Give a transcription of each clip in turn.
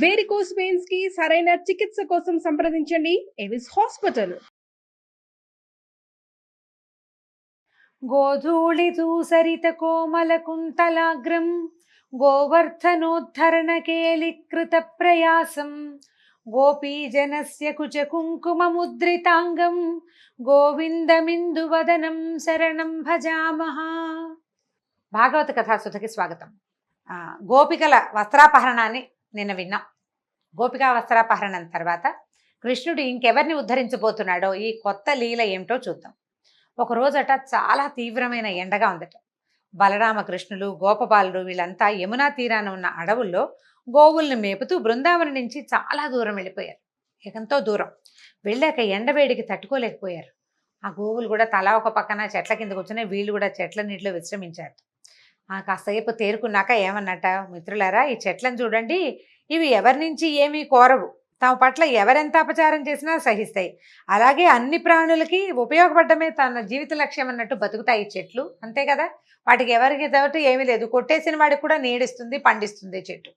Varicose veins కి సరైన చికిత్స కోసం సంప్రదించండి ఎవిస్ హాస్పిటల్. గోధూళిదూసరిత కోమల కుంతలాగ్రం గోవర్ధనోద్ధరణ కేళికృత ప్రయాసం గోపీజనస్య కుచ కుంకుమ ముద్రితాంగం గోవిందమిందువదనం శరణం భజామః. భాగవత కథాసుధకి స్వాగతం. గోపికల వస్త్రాపహరణాన్ని నిన్న విన్నాం. గోపికా వస్త్రాపహరణం తర్వాత కృష్ణుడు ఇంకెవరిని ఉద్ధరించబోతున్నాడో, ఈ కొత్త లీల ఏమిటో చూద్దాం. ఒకరోజట చాలా తీవ్రమైన ఎండగా ఉందట. బలరామకృష్ణులు, గోపబాలుడు వీళ్ళంతా యమునా తీరాన ఉన్న అడవుల్లో గోవుల్ని మేపుతూ బృందావనం నుంచి చాలా దూరం వెళ్ళిపోయారు. ఎంతో దూరం వెళ్ళాక ఎండవేడికి తట్టుకోలేకపోయారు. ఆ గోవులు కూడా తలా ఒక పక్కన చెట్ల కింద కూర్చుని వీళ్ళు కూడా చెట్ల నీటిలో విశ్రమించారు. కాసేపు తేరుకున్నాక ఏమన్నట, మిత్రులారా, ఈ చెట్లను చూడండి, ఇవి ఎవరి నుంచి ఏమీ కోరవు, తమ పట్ల ఎవరెంత అపచారం చేసినా సహిస్తాయి. అలాగే అన్ని ప్రాణులకి ఉపయోగపడమే తన జీవిత లక్ష్యం అన్నట్టు బతుకుతాయి ఈ చెట్లు, అంతే కదా. వాటికి ఎవరికి తోటి ఏమీ లేదు, కొట్టేసిన వాడికి కూడా నీడిస్తుంది, పండిస్తుంది చెట్టు.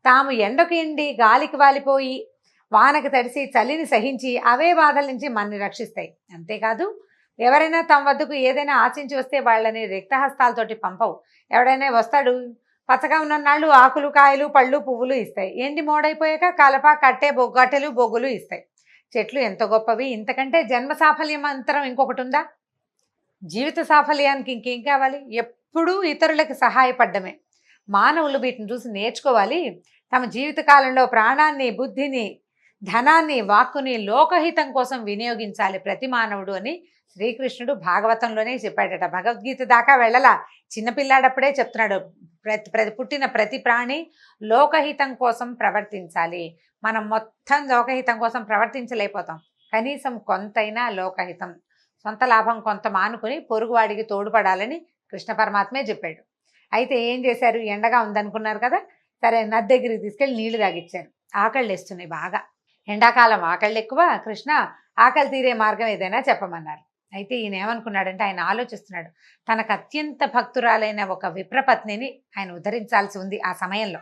తాము ఎండకు ఎండి గాలికి వాలిపోయి వానకు తడిసి చలిని సహించి అవే బాధల నుంచి మనని రక్షిస్తాయి. అంతేకాదు ఎవరైనా తమ వద్దకు ఏదైనా ఆశించి వస్తే వాళ్ళని రిక్తహస్తాలతోటి పంపవు. ఎవడైనా వస్తాడు, పచ్చగా ఉన్న నాళ్ళు ఆకులు, కాయలు, పళ్ళు, పువ్వులు ఇస్తాయి. ఎండి మోడైపోయాక కలప, కట్టె, కట్టెలు, బొగ్గులు ఇస్తాయి. చెట్లు ఎంత గొప్పవి! ఇంతకంటే జన్మ సాఫల్యం అంతరం ఇంకొకటి ఉందా? జీవిత సాఫల్యానికి ఇంకేం కావాలి? ఎప్పుడూ ఇతరులకు సహాయపడ్డమే. మానవులు వీటిని చూసి నేర్చుకోవాలి. తమ జీవితకాలంలో ప్రాణాన్ని, బుద్ధిని, ధనాన్ని, వాక్కుని లోకహితం కోసం వినియోగించాలి ప్రతి మానవుడు అని శ్రీకృష్ణుడు భాగవతంలోనే చెప్పాడట. భగవద్గీత దాకా వెళ్ళలా, చిన్నపిల్లాడప్పుడే చెప్తున్నాడు. పుట్టిన ప్రతి ప్రాణి లోకహితం కోసం ప్రవర్తించాలి. మనం మొత్తం లోకహితం కోసం ప్రవర్తించలేకపోతాం. కనీసం కొంతైనా లోకహితం, సొంత లాభం కొంత మానుకుని పొరుగువాడికి తోడ్పడాలని కృష్ణ పరమాత్మే చెప్పాడు. అయితే ఏం చేశారు? ఎండగా ఉందనుకున్నారు కదా, సరే నది దగ్గరికి తీసుకెళ్ళి నీళ్లు తాగిచ్చారు. ఆకళ్ళు వేస్తున్నాయి బాగా, ఎండాకాలం ఆకళ్ళు ఎక్కువ. కృష్ణ, ఆకలి తీరే మార్గం ఏదైనా చెప్పమన్నారు. అయితే ఈయన ఏమనుకున్నాడంటే, ఆయన ఆలోచిస్తున్నాడు, తనకు అత్యంత భక్తురాలైన ఒక విప్రపత్నిని ఆయన ఉద్ధరించాల్సి ఉంది. ఆ సమయంలో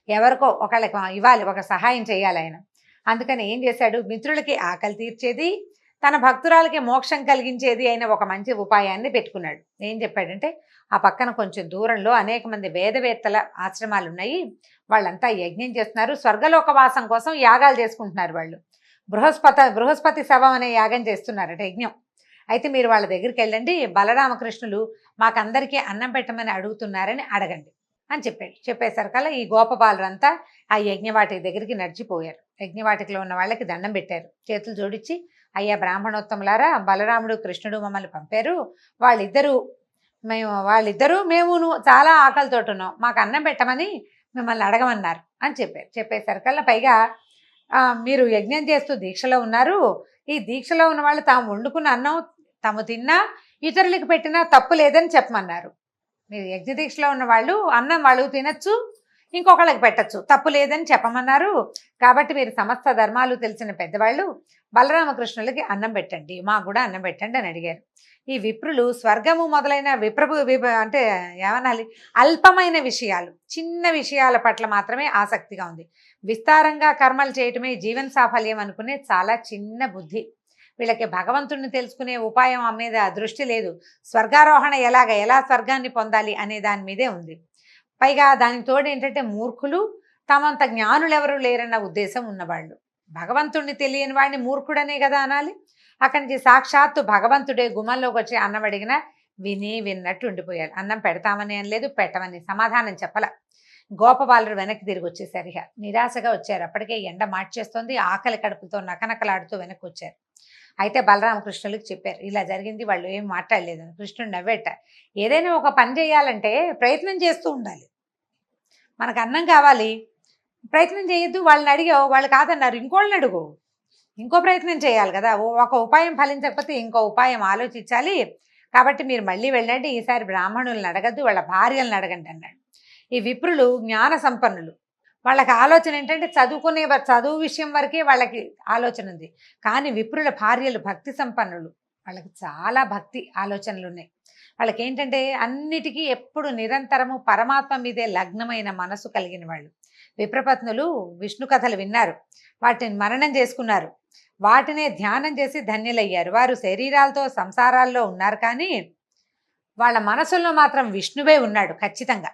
ఎవరికో ఒకళ్ళకి ఇవ్వాలి, ఒక సహాయం చేయాలి ఆయన. అందుకని ఏం చేశాడు, మిత్రులకి ఆకలి తీర్చేది, తన భక్తురాలకి మోక్షం కలిగించేది అయిన ఒక మంచి ఉపాయాన్ని పెట్టుకున్నాడు. ఏం చెప్పాడంటే, ఆ పక్కన కొంచెం దూరంలో అనేక మంది వేదవేత్తల ఆశ్రమాలు ఉన్నాయి. వాళ్ళంతా యజ్ఞం చేస్తున్నారు, స్వర్గలోకవాసం కోసం యాగాలు చేసుకుంటున్నారు. వాళ్ళు బృహస్పతి శవం అనే యాగం చేస్తున్నారట, యజ్ఞం. అయితే మీరు వాళ్ళ దగ్గరికి వెళ్ళండి, బలరామకృష్ణులు మాకందరికీ అన్నం పెట్టమని అడుగుతున్నారని అడగండి అని చెప్పాడు. చెప్పేసరికల్లా ఈ గోపబాలురంతా ఆ యజ్ఞవాటిక దగ్గరికి నడిచిపోయారు. యజ్ఞవాటికలో ఉన్న వాళ్ళకి దండం పెట్టారు, చేతులు జోడించి, అయ్యా బ్రాహ్మణోత్తములారా, బలరాముడు కృష్ణుడు మమ్మల్ని పంపారు, వాళ్ళిద్దరూ మేమును చాలా ఆకలితో ఉన్నాం, మాకు అన్నం పెట్టమని మిమ్మల్ని అడగమన్నారు అని చెప్పారు. చెప్పేసరికల్లా పైగా మీరు యజ్ఞం చేస్తూ దీక్షలో ఉన్నారు, ఈ దీక్షలో ఉన్న వాళ్ళు తాము వండుకున్న అన్నం తాము తిన్నా ఇతరులకు పెట్టినా తప్పు లేదని చెప్పమన్నారు. మీరు యజ్ఞ దీక్షలో ఉన్న వాళ్ళు అన్నం వాళ్ళు తినచ్చు, ఇంకొకళ్ళకి పెట్టచ్చు, తప్పు లేదని చెప్పమన్నారు. కాబట్టి మీరు సమస్త ధర్మాలు తెలిసిన పెద్దవాళ్ళు బలరామకృష్ణులకి అన్నం పెట్టండి, మాకు కూడా అన్నం పెట్టండి అని అడిగారు. ఈ విప్రులు స్వర్గము మొదలైన అంటే ఏమనాలి, అల్పమైన విషయాలు, చిన్న విషయాల పట్ల మాత్రమే ఆసక్తిగా ఉంది. విస్తారంగా కర్మలు చేయటమే జీవన సాఫల్యం అనుకునే చాలా చిన్న బుద్ధి. వీళ్ళకి భగవంతుడిని తెలుసుకునే ఉపాయం మీద దృష్టి లేదు. స్వర్గారోహణ ఎలా స్వర్గాన్ని పొందాలి అనే దాని మీదే ఉంది. పైగా దానికి తోడు ఏంటంటే, మూర్ఖులు, తమంత జ్ఞానులు ఎవరు లేరన్న ఉద్దేశం ఉన్నవాళ్ళు. భగవంతుడిని తెలియని వాడిని మూర్ఖుడనే కదా అనాలి. అక్కడి నుంచి సాక్షాత్తు భగవంతుడే గుమ్మంలోకి వచ్చి అన్నం అడిగినా విన్నట్టు ఉండిపోయారు. అన్నం పెడతామని అనలేదు, పెట్టమని సమాధానం చెప్పల. గోపబాలురు వెనక్కి తిరిగి వచ్చేసారు. ఇక నిరాశగా వచ్చారు. అప్పటికే ఎండ మార్చేస్తోంది, ఆకలి కడుపుతో నకనకలాడుతూ వెనక్కి వచ్చారు. అయితే బలరామకృష్ణులకు చెప్పారు, ఇలా జరిగింది. వాళ్ళు ఏం మాట్లాడలేదని. కృష్ణుడు నవ్వేట, ఏదైనా ఒక పని చేయాలంటే ప్రయత్నం చేస్తూ ఉండాలి. మనకు అన్నం కావాలి, ప్రయత్నం చేయొద్దు. వాళ్ళని అడిగావు, వాళ్ళు కాదన్నారు, ఇంకోళ్ళని అడుగు, ఇంకో ప్రయత్నం చేయాలి కదా. ఒక ఉపాయం ఫలించకపోతే ఇంకో ఉపాయం ఆలోచించాలి. కాబట్టి మీరు మళ్ళీ వెళ్ళండి, ఈసారి బ్రాహ్మణులను అడగద్దు, వాళ్ళ భార్యలను అడగండి అన్నాడు. ఈ విప్రులు జ్ఞాన సంపన్నులు. వాళ్ళకి ఆలోచన ఏంటంటే, చదువు విషయం వరకే వాళ్ళకి ఆలోచన ఉంది. కానీ విప్రుల భార్యలు భక్తి సంపన్నులు, వాళ్ళకి చాలా భక్తి ఆలోచనలు ఉన్నాయి. వాళ్ళకి ఏంటంటే, అన్నిటికీ ఎప్పుడు నిరంతరము పరమాత్మ మీదే లగ్నమైన మనసు కలిగిన వాళ్ళు. విప్రపత్నులు విష్ణు కథలు విన్నారు, వాటిని మననం చేసుకున్నారు, వాటినే ధ్యానం చేసి ధన్యులయ్యారు. వారు శరీరాలతో సంసారాల్లో ఉన్నారు, కానీ వాళ్ళ మనసుల్లో మాత్రం విష్ణువే ఉన్నాడు ఖచ్చితంగా.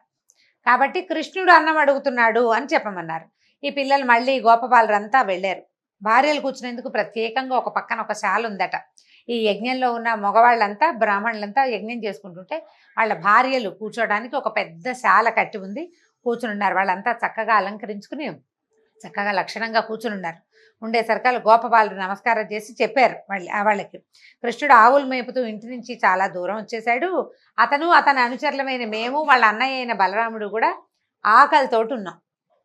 కాబట్టి కృష్ణుడు అన్నం అడుగుతున్నాడు అని చెప్పమన్నారు. ఈ పిల్లలు మళ్ళీ గోపబాలురంతా వెళ్ళారు. భార్యలు కూర్చునేందుకు ప్రత్యేకంగా ఒక పక్కన ఒక శాల ఉందట. ఈ యజ్ఞంలో ఉన్న మగవాళ్ళంతా బ్రాహ్మణులంతా యజ్ఞం చేసుకుంటుంటే వాళ్ళ భార్యలు కూర్చోడానికి ఒక పెద్ద శాల కట్టి ఉంది, కూర్చుని ఉన్నారు. వాళ్ళంతా చక్కగా అలంకరించుకుని చక్కగా లక్షణంగా కూర్చుని ఉన్నారు. ఉండేసరికల్ గోపబాలుడు నమస్కారం చేసి చెప్పారు వాళ్ళకి, కృష్ణుడు ఆవులు మేపుతూ ఇంటి నుంచి చాలా దూరం వచ్చేసాడు. అతని అనుచరులమైన మేము, వాళ్ళ అన్నయ్య అయిన బలరాముడు కూడా ఆకలితోటి ఉన్నాం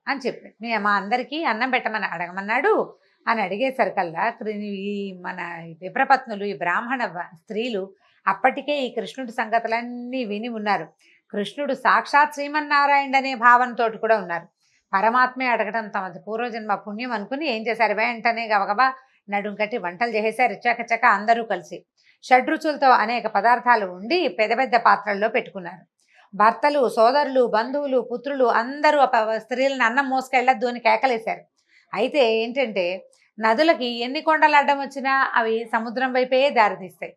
అని చెప్పాడు. మా అందరికీ అన్నం పెట్టమని అడగమన్నాడు అని అడిగేసరికల్లా ఈ మన విప్రపత్నులు, ఈ బ్రాహ్మణ స్త్రీలు అప్పటికే ఈ కృష్ణుడి సంగతులన్నీ విని ఉన్నారు. కృష్ణుడు సాక్షాత్ శ్రీమన్నారాయణ అనే భావనతోటి కూడా ఉన్నారు. పరమాత్మే అడగడం తమది పూర్వజన్మ పుణ్యం అనుకుని ఏం చేశారు, వెంటనే గబగబా నడుం కట్టి వంటలు చేసేసారు. చకచక అందరూ కలిసి షడ్రుచులతో అనేక పదార్థాలు ఉండి పెద్ద పెద్ద పాత్రల్లో పెట్టుకున్నారు. భర్తలు, సోదరులు, బంధువులు, పుత్రులు అందరూ స్త్రీలను అన్నం మోసుకెళ్ళద్దు అని కేకలేశారు. అయితే ఏంటంటే నదులకి ఎన్ని కొండలు అడ్డం వచ్చినా అవి సముద్రం వైపే దారితీస్తాయి.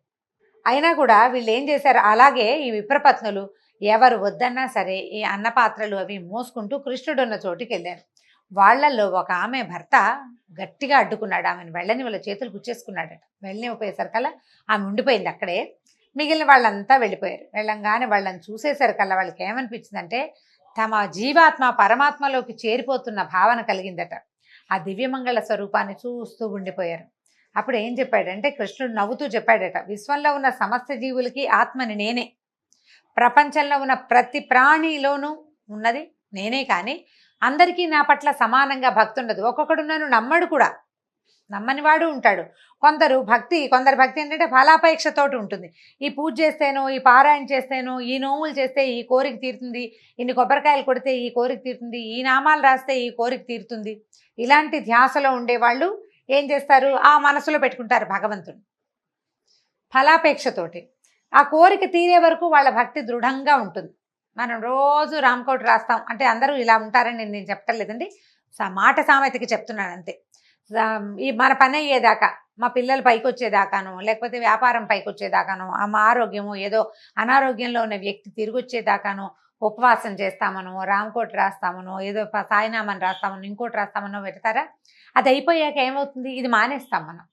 అయినా కూడా వీళ్ళు ఏం చేశారు, అలాగే ఈ విప్రపత్నులు ఎవరు వద్దన్నా సరే ఈ అన్నపాత్రలు అవి మోసుకుంటూ కృష్ణుడు ఉన్న చోటుకి వెళ్ళారు. వాళ్ళల్లో ఒక ఆమె భర్త గట్టిగా అడ్డుకున్నాడు. ఆమెను వెళ్ళని వాళ్ళ చేతులు గుచ్చేసుకున్నాడట. వెళ్ళనిపోయేసరికల్లా ఆమె ఉండిపోయింది అక్కడే. మిగిలిన వాళ్ళంతా వెళ్ళిపోయారు. వెళ్ళంగానే వాళ్ళని చూసేసరికల్లా వాళ్ళకి ఏమనిపించిందంటే తమ జీవాత్మ పరమాత్మలోకి చేరిపోతున్న భావన కలిగిందట. ఆ దివ్యమంగళ స్వరూపాన్ని చూస్తూ ఉండిపోయారు. అప్పుడు ఏం చెప్పాడంటే కృష్ణుడు నవ్వుతూ చెప్పాడట, విశ్వంలో ఉన్న సమస్త జీవులకి ఆత్మని నేనే, ప్రపంచంలో ఉన్న ప్రతి ప్రాణిలోనూ ఉన్నది నేనే, కానీ అందరికీ నా పట్ల సమానంగా భక్తి ఉండదు. ఒక్కొక్కడు నన్ను నమ్మడు కూడా, నమ్మని వాడు ఉంటాడు. కొందరు భక్తి ఏంటంటే ఫలాపేక్షతోటి ఉంటుంది. ఈ పూజ చేస్తేనో, ఈ పారాయణ చేస్తేనో, ఈ నోములు చేస్తే ఈ కోరిక తీరుతుంది, ఇన్ని కొబ్బరికాయలు కొడితే ఈ కోరిక తీరుతుంది, ఈ నామాలు రాస్తే ఈ కోరిక తీరుతుంది. ఇలాంటి ధ్యాసలో ఉండేవాళ్ళు ఏం చేస్తారు, ఆ మనసులో పెట్టుకుంటారు భగవంతుడు ఫలాపేక్షతోటి. ఆ కోరిక తీరే వరకు వాళ్ళ భక్తి దృఢంగా ఉంటుంది. మనం రోజు రామకోటి రాస్తాం అంటే అందరూ ఇలా ఉంటారని నేను చెప్పట్లేదండి, మాట సామెతకి చెప్తున్నాను అంతే. ఈ మన పని అయ్యేదాకా, మా పిల్లలు పైకి వచ్చేదాకానో, లేకపోతే వ్యాపారం పైకి వచ్చేదాకానో, మా ఆరోగ్యము ఏదో అనారోగ్యంలో ఉన్న వ్యక్తి తిరిగి వచ్చేదాకానో ఉపవాసం చేస్తామనో, రామకోటి రాస్తామనో, ఏదో సాయినామని రాస్తామనో, ఇంకోటి రాస్తామనో పెడతారా. అది అయిపోయాక ఏమవుతుంది, ఇది మానేస్తాం మనం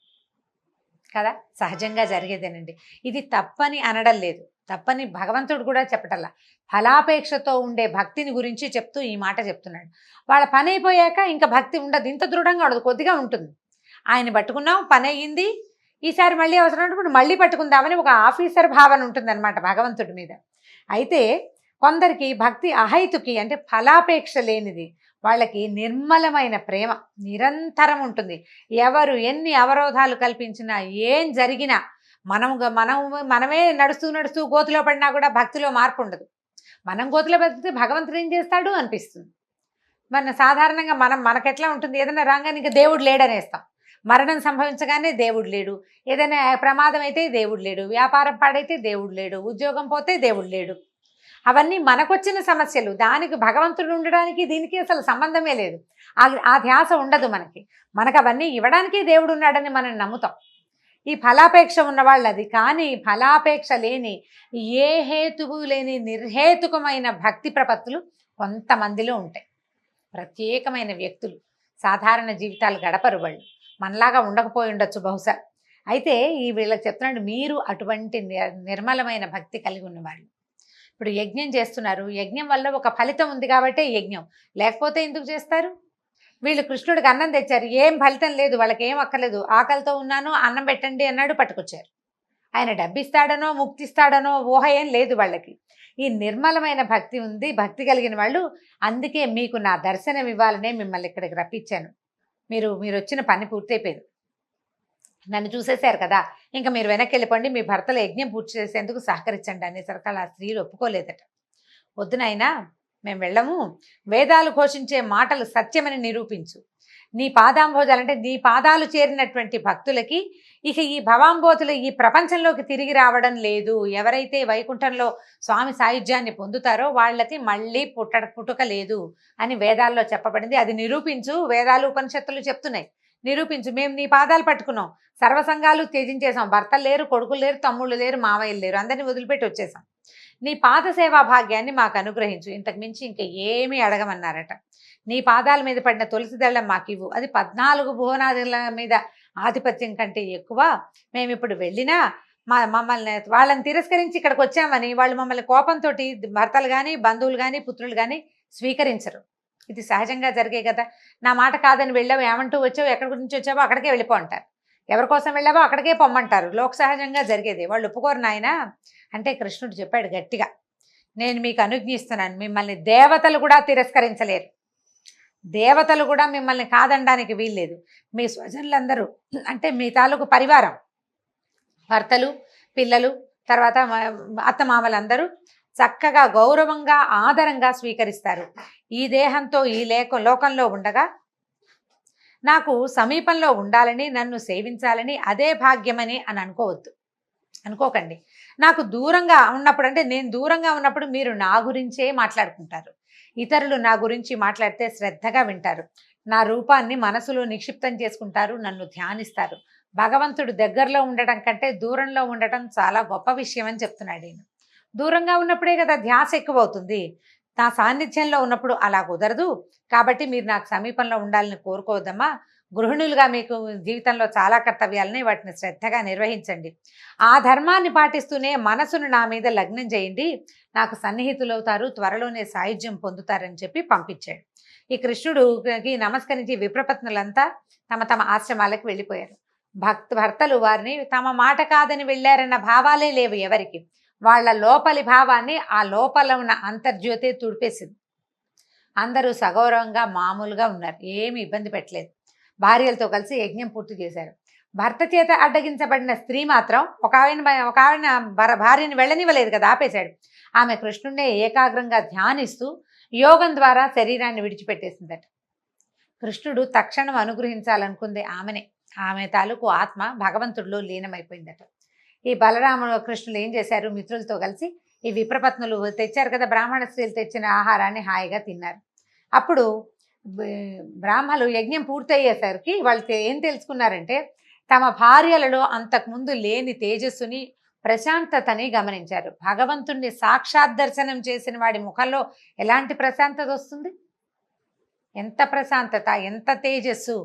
కదా, సహజంగా జరిగేదేనండి. ఇది తప్పని అనడం లేదు, తప్పని భగవంతుడు కూడా చెప్పటల్లా. ఫలాపేక్షతో ఉండే భక్తిని గురించి చెప్తూ ఈ మాట చెప్తున్నాడు. వాళ్ళ పని అయిపోయాక ఇంకా భక్తి ఉండదు, ఇంత దృఢంగా ఉండదు, కొద్దిగా ఉంటుంది. ఆయన పట్టుకున్నాం, పని అయ్యింది, ఈసారి మళ్ళీ అవసరమైనప్పుడు మళ్ళీ పట్టుకుందామని ఒక ఆఫీసర్ భావన ఉంటుందన్నమాట భగవంతుడి మీద. అయితే కొందరికి భక్తి అహైతుకి అంటే ఫలాపేక్ష లేనిది, వాళ్ళకి నిర్మలమైన ప్రేమ నిరంతరం ఉంటుంది. ఎవరు ఎన్ని అవరోధాలు కల్పించినా, ఏం జరిగినా, మనమే నడుస్తూ గోతిలో పడినా కూడా భక్తిలో మార్పు ఉండదు. మనం గోతిలో బతికితే భగవంతుడు ఏం చేస్తాడు అనిపిస్తుంది. సాధారణంగా మనకెట్లా ఉంటుంది, ఏదైనా రాగానే ఇంకా దేవుడు లేడనేస్తాం. మరణం సంభవించగానే దేవుడు లేడు, ఏదైనా ప్రమాదం అయితే దేవుడు లేడు, వ్యాపారం పాడైతే దేవుడు లేడు, ఉద్యోగం పోతే దేవుడు లేడు. అవన్నీ మనకొచ్చిన సమస్యలు. దానికి భగవంతుడు ఉండడానికి దీనికి అసలు సంబంధమే లేదు. ఆ ధ్యాస ఉండదు మనకు అవన్నీ ఇవ్వడానికే దేవుడు ఉన్నాడని మనం నమ్ముతాం. ఈ ఫలాపేక్ష ఉన్నవాళ్ళు అది. కానీ ఫలాపేక్ష లేని, ఏ హేతువు లేని నిర్హేతుకమైన భక్తి ప్రపత్తులు కొంతమందిలో ఉంటాయి. ప్రత్యేకమైన వ్యక్తులు, సాధారణ జీవితాలు గడపరు వాళ్ళు, మనలాగా ఉండకపోయి ఉండొచ్చు బహుశా. అయితే ఈ వీళ్ళకి చెప్తున్నాడు, మీరు అటువంటి నిర్మలమైన భక్తి కలిగి ఉన్నవాళ్ళు. ఇప్పుడు యజ్ఞం చేస్తున్నారు, యజ్ఞం వల్ల ఒక ఫలితం ఉంది కాబట్టి యజ్ఞం, లేకపోతే ఎందుకు చేస్తారు? వీళ్ళు కృష్ణుడికి అన్నం తెచ్చారు, ఏం ఫలితం లేదు, వాళ్ళకి ఏం అక్కర్లేదు, ఆకలితో ఉన్నాను అన్నం పెట్టండి అన్నాడు, పట్టుకొచ్చారు. ఆయన డబ్బిస్తాడనో ముక్తిస్తాడనో ఊహ ఏం లేదు వాళ్ళకి. ఈ నిర్మలమైన భక్తి ఉంది, భక్తి కలిగిన వాళ్ళు. అందుకే మీకు నా దర్శనం ఇవ్వాలనే మిమ్మల్ని ఇక్కడికి రప్పించాను. మీరు వచ్చిన పని పూర్తయిపోయింది, నన్ను చూసేశారు కదా, ఇంకా మీరు వెనక్కి వెళ్ళిపోండి, మీ భర్తల యజ్ఞం పూర్తి చేసేందుకు సహకరించండి అనేసరికి ఆ స్త్రీలు ఒప్పుకోలేదట. వద్దునైనా మేము వెళ్ళము, వేదాలు ఘోషించే మాటలు సత్యమని నిరూపించు, నీ పాదాంబోజాలు అంటే నీ పాదాలు చేరినటువంటి భక్తులకి ఇక ఈ భవాంబోతులు ఈ ప్రపంచంలోకి తిరిగి రావడం లేదు. ఎవరైతే వైకుంఠంలో స్వామి సాయుధ్యాన్ని పొందుతారో వాళ్ళకి మళ్ళీ పుట్టుక లేదు అని వేదాల్లో చెప్పబడింది. అది నిరూపించు, వేదాలు ఉపనిషత్తులు చెప్తున్నాయి. నిరూపించు, మేము నీ పాదాలు పట్టుకున్నాం, సర్వసంగాలు త్యజించేసాం, భర్తలు లేరు, కొడుకులు లేరు, తమ్ముళ్ళు లేరు, మావయ్యలు లేరు, అందరినీ వదిలిపెట్టి వచ్చేసాం. నీ పాద సేవా భాగ్యాన్ని మాకు అనుగ్రహించు, ఇంతకు మించి ఇంకా ఏమీ అడగమన్నారట. నీ పాదాల మీద పడిన తులసి దళం మాకు ఇవ్వు, అది 14 భువనాదుల మీద ఆధిపత్యం కంటే ఎక్కువ. మేము ఇప్పుడు వెళ్ళినా మమ్మల్ని వాళ్ళని తిరస్కరించి ఇక్కడికి వచ్చామని వాళ్ళు మమ్మల్ని కోపంతో భర్తలు కానీ బంధువులు కానీ పుత్రులు కానీ స్వీకరించరు. ఇది సహజంగా జరిగే కదా. నా మాట కాదని వెళ్ళావు, ఏమంటూ వచ్చావు, ఎక్కడి గురించి వచ్చావో అక్కడికే వెళ్ళిపో అంటారు, ఎవరి కోసం వెళ్ళావో అక్కడికే పొమ్మంటారు. లోక సహజంగా జరిగేది. వాళ్ళు ఒప్పుకోరు నాయన అంటే కృష్ణుడు చెప్పాడు గట్టిగా, నేను మీకు అనుజ్ఞిస్తున్నాను, మిమ్మల్ని దేవతలు కూడా తిరస్కరించలేరు, దేవతలు కూడా మిమ్మల్ని కాదనడానికి వీల్లేదు. మీ స్వజనులందరూ అంటే మీ తాలూకు పరివారం, భర్తలు, పిల్లలు, తర్వాత అత్తమామలందరూ చక్కగా గౌరవంగా ఆదరంగా స్వీకరిస్తారు. ఈ దేహంతో ఈ లోకంలో ఉండగా నాకు సమీపంలో ఉండాలని, నన్ను సేవించాలని అదే భాగ్యమని అని అనుకోకండి. నాకు దూరంగా ఉన్నప్పుడు అంటే నేను దూరంగా ఉన్నప్పుడు మీరు నా గురించే మాట్లాడుకుంటారు, ఇతరులు నా గురించి మాట్లాడితే శ్రద్ధగా వింటారు, నా రూపాన్ని మనసులో నిక్షిప్తం చేసుకుంటారు, నన్ను ధ్యానిస్తారు. భగవంతుడు దగ్గరలో ఉండటం కంటే దూరంలో ఉండటం చాలా గొప్ప విషయం అని చెప్తున్నాడు ఈయన. దూరంగా ఉన్నప్పుడే కదా ధ్యాస ఎక్కువ అవుతుంది, నా సాన్నిధ్యంలో ఉన్నప్పుడు అలా కుదరదు. కాబట్టి మీరు నాకు సమీపంలో ఉండాలని కోరుకోవద్దమ్మా. గృహిణులుగా మీకు జీవితంలో చాలా కర్తవ్యాలని, వాటిని శ్రద్ధగా నిర్వహించండి. ఆ ధర్మాన్ని పాటిస్తూనే మనసును నా మీద లగ్నం చేయండి, నాకు సన్నిహితులవుతారు, త్వరలోనే సాయుధ్యం పొందుతారని చెప్పి పంపించాడు. ఈ కృష్ణుడికి నమస్కరించి విప్రపత్నులంతా తమ తమ ఆశ్రమాలకు వెళ్ళిపోయారు. భర్తలు వారిని తమ మాట కాదని వెళ్ళారన్న భావాలే లేవు ఎవరికి. వాళ్ళ లోపలి భావాన్ని ఆ లోపల ఉన్న అంతర్జ్యోతే తుడిపేసింది. అందరూ సగౌరవంగా మామూలుగా ఉన్నారు, ఏమి ఇబ్బంది పెట్టలేదు. భార్యలతో కలిసి యజ్ఞం పూర్తి చేశారు. భర్త చేత అడ్డగించబడిన స్త్రీ మాత్రం ఒక ఆవిడ భార్యని వెళ్ళనివ్వలేదు కదా, ఆపేశాడు. ఆమె కృష్ణుడినే ఏకాగ్రంగా ధ్యానిస్తూ యోగం ద్వారా శరీరాన్ని విడిచిపెట్టేసిందట. కృష్ణుడు తక్షణం అనుగ్రహించాలనుకుంది ఆమెనే. ఆమె తాలూకు ఆత్మ భగవంతుడిలో లీనమైపోయిందట. ఈ బలరాముడు కృష్ణులు ఏం చేశారు, మిత్రులతో కలిసి ఈ విప్రపత్నులు తెచ్చారు కదా, బ్రాహ్మణ స్త్రీలు తెచ్చిన ఆహారాన్ని హాయిగా తిన్నారు. అప్పుడు బ్రాహ్మలు యజ్ఞం పూర్తయ్యేసరికి వాళ్ళు ఏం తెలుసుకున్నారంటే, తమ భార్యలలో అంతకుముందు లేని తేజస్సుని, ప్రశాంతతని గమనించారు. భగవంతుణ్ణి సాక్షాత్ దర్శనం చేసిన వాడి ముఖంలో ఎలాంటి ప్రశాంతత వస్తుంది, ఎంత ప్రశాంతత, ఎంత తేజస్సు,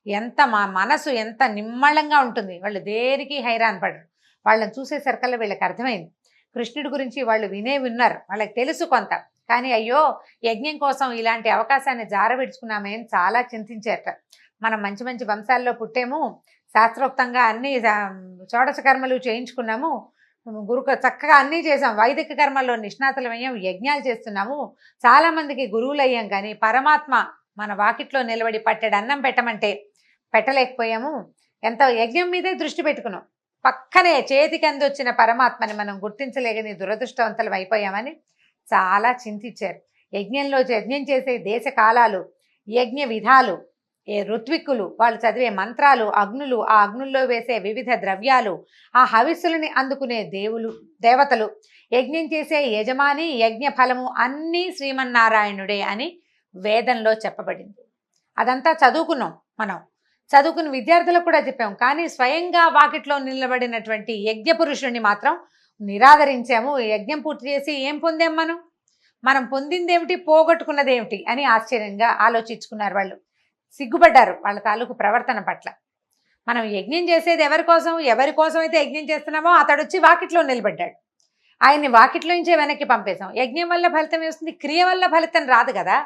ఎంత మనసు ఎంత నిమ్మళంగా ఉంటుంది. వాళ్ళు దేనికి హైరాన్ పడరు. వాళ్ళని చూసేసరికల్లా వీళ్ళకి అర్థమైంది, కృష్ణుడి గురించి వాళ్ళు విన్నారు, వాళ్ళకి తెలుసు కొంత. కానీ అయ్యో యజ్ఞం కోసం ఇలాంటి అవకాశాన్ని జారవిడుచుకున్నామే అని చాలా చింతించారట. మనం మంచి మంచి వంశాల్లో పుట్టేము, శాస్త్రోక్తంగా అన్ని షోడశ కర్మలు చేయించుకున్నాము, చక్కగా అన్నీ చేసాం, వైదిక కర్మల్లో నిష్ణాతులమయ్యాం, యజ్ఞాలు చేస్తున్నాము, చాలామందికి గురువులు అయ్యాం. కానీ పరమాత్మ మన వాకిట్లో నిలబడి పట్టెడు అన్నం పెట్టమంటే పెట్టలేకపోయాము. ఎంత యజ్ఞం మీదే దృష్టి పెట్టుకున్నాం, పక్కనే చేతికి అందొచ్చిన పరమాత్మని మనం గుర్తించలేకని దురదృష్టవంతులం అయిపోయామని చాలా చింతించారు. యజ్ఞం చేసే దేశ కాలాలు, యజ్ఞ విధాలు, ఋత్విక్కులు, వాళ్ళు చదివే మంత్రాలు, అగ్నులు, ఆ అగ్నుల్లో వేసే వివిధ ద్రవ్యాలు, ఆ హవిస్సులని అందుకునే దేవతలు, యజ్ఞం చేసే యజమాని, యజ్ఞ ఫలము అన్నీ శ్రీమన్నారాయణుడే అని వేదంలో చెప్పబడింది. అదంతా చదువుకున్నాం, మనం చదువుకున్న విద్యార్థులకు కూడా చెప్పాం. కానీ స్వయంగా వాకిట్లో నిలబడినటువంటి యజ్ఞ పురుషుణ్ణి మాత్రం నిరాదరించాము. యజ్ఞం పూర్తి చేసి ఏం పొందాం, మనం పొందిందేమిటి, పోగొట్టుకున్నదేమిటి అని ఆశ్చర్యంగా ఆలోచించుకున్నారు. వాళ్ళు సిగ్గుపడ్డారు వాళ్ళ తాలూకు ప్రవర్తన పట్ల. మనం యజ్ఞం చేసేది ఎవరి కోసం అయితే యజ్ఞం చేస్తున్నామో అతడు వచ్చి వాకిట్లో నిలబడ్డాడు, ఆయన్ని వాకిట్లో నుంచే వెనక్కి పంపేశాం. యజ్ఞం వల్ల ఫలితం వస్తుంది, క్రియ వల్ల ఫలితం రాదు కదా,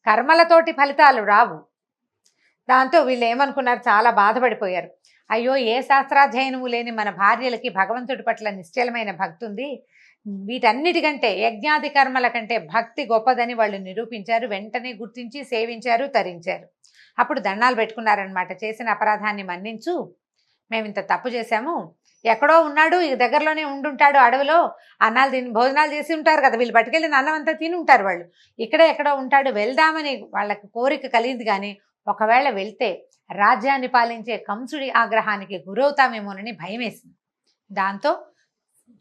కర్మలతోటి ఫలితాలు రావు. దాంతో వీళ్ళు ఏమనుకున్నారు, చాలా బాధపడిపోయారు. అయ్యో ఏ శాస్త్రాధ్యయనము లేని మన భార్యలకి భగవంతుడి పట్ల నిశ్చలమైన భక్తి ఉంది, వీటన్నిటికంటే యజ్ఞాది కర్మల కంటే భక్తి గొప్పదని వాళ్ళు నిరూపించారు. వెంటనే గుర్తించి సేవించారు, తరించారు. అప్పుడు దండాలు పెట్టుకున్నారనమాట, చేసిన అపరాధాన్ని మన్నించు, మేము ఇంత తప్పు చేశాము, ఎక్కడో ఉన్నాడు, ఈ దగ్గరలోనే ఉండుంటాడు అడవిలో, అన్నాలు తిని భోజనాలు చేసి ఉంటారు కదా, వీళ్ళు పట్టుకెళ్ళిన అన్నం అంతా తిని ఉంటారు, వాళ్ళు ఇక్కడే ఎక్కడో ఉంటాడు, వెళ్దామని వాళ్ళకి కోరిక కలిగింది. కానీ ఒకవేళ వెళ్తే రాజ్యాన్ని పాలించే కంసుడి ఆగ్రహానికి గురవుతామేమోనని భయం వేసింది. దాంతో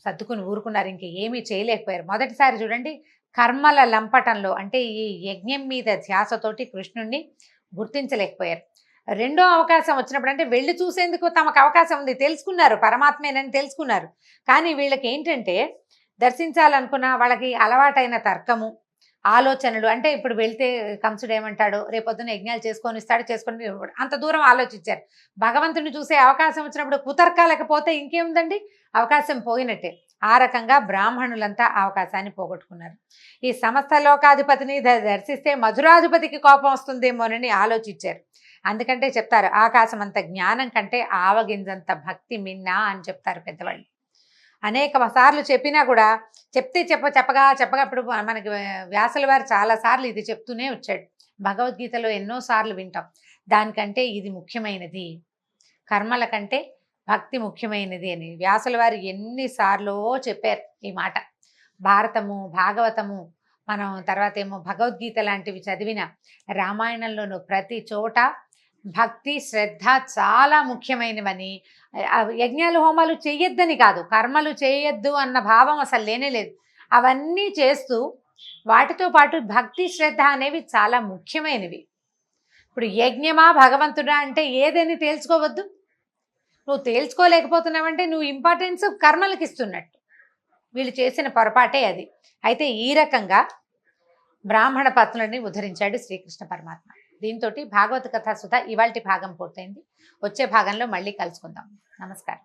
సర్దుకుని ఊరుకున్నారు, ఇంక ఏమీ చేయలేకపోయారు. మొదటిసారి చూడండి, కర్మల లంపటంలో అంటే ఈ యజ్ఞం మీద ధ్యాసతోటి కృష్ణుణ్ణి గుర్తించలేకపోయారు. రెండో అవకాశం వచ్చినప్పుడు అంటే వెళ్ళి చూసేందుకు తమకు అవకాశం ఉంది, తెలుసుకున్నారు పరమాత్మేనని తెలుసుకున్నారు. కానీ వీళ్ళకి ఏంటంటే దర్శించాలనుకున్న వాళ్ళకి అలవాటైన తర్కము, ఆలోచనలు, అంటే ఇప్పుడు వెళ్తే కంసుడు ఏమంటాడు, రేపొద్దున యజ్ఞాలు చేసుకొని ఇస్తాడు, చేసుకొని అంత దూరం ఆలోచించారు. భగవంతుని చూసే అవకాశం వచ్చినప్పుడు కుతర్కాలేకపోతే ఇంకేముందండి, అవకాశం పోయినట్టే. ఆ రకంగా బ్రాహ్మణులంతా అవకాశాన్ని పోగొట్టుకున్నారు. ఈ సమస్త లోకాధిపతిని దర్శిస్తే మధురాధిపతికి కోపం వస్తుందేమోనని ఆలోచించారు. అందుకంటే చెప్తారు, ఆకాశం అంత జ్ఞానం కంటే ఆవగింజంత భక్తి మిన్నా అని చెప్తారు పెద్దవాళ్ళు. అనేక సార్లు చెప్పినా కూడా చెప్పగా ఇప్పుడు మనకి వ్యాసుల వారు చాలాసార్లు ఇది చెప్తూనే వచ్చాడు. భగవద్గీతలో ఎన్నోసార్లు వింటాం. దానికంటే ఇది ముఖ్యమైనది, కర్మల కంటే భక్తి ముఖ్యమైనది అని వ్యాసుల వారు ఎన్నిసార్లు చెప్పారు ఈ మాట. భారతము, భాగవతము, మనం తర్వాత ఏమో భగవద్గీత లాంటివి చదివిన, రామాయణంలోనూ ప్రతి చోట భక్తి శ్రద్ధ చాలా ముఖ్యమైనవని, యజ్ఞాలు హోమాలు చేయొద్దని కాదు, కర్మలు చేయొద్దు అన్న భావం అసలు లేనే లేదు. అవన్నీ చేస్తూ వాటితో పాటు భక్తి శ్రద్ధ అనేవి చాలా ముఖ్యమైనవి. ఇప్పుడు యజ్ఞమా భగవంతుడా అంటే ఏదని తేల్చుకోవద్దు. నువ్వు తేల్చుకోలేకపోతున్నావంటే నువ్వు ఇంపార్టెన్స్ కర్మలకు ఇస్తున్నట్టు. వీళ్ళు చేసిన పొరపాటే అది. అయితే ఈ రకంగా బ్రాహ్మణ పత్నులని ఉద్ధరించాడు శ్రీకృష్ణ పరమాత్మ. దీంతో భాగవత కథా సుధ ఇవాల్టి భాగం పూర్తయింది. వచ్చే భాగంలో మళ్ళీ కలుసుకుందాం. నమస్కారం.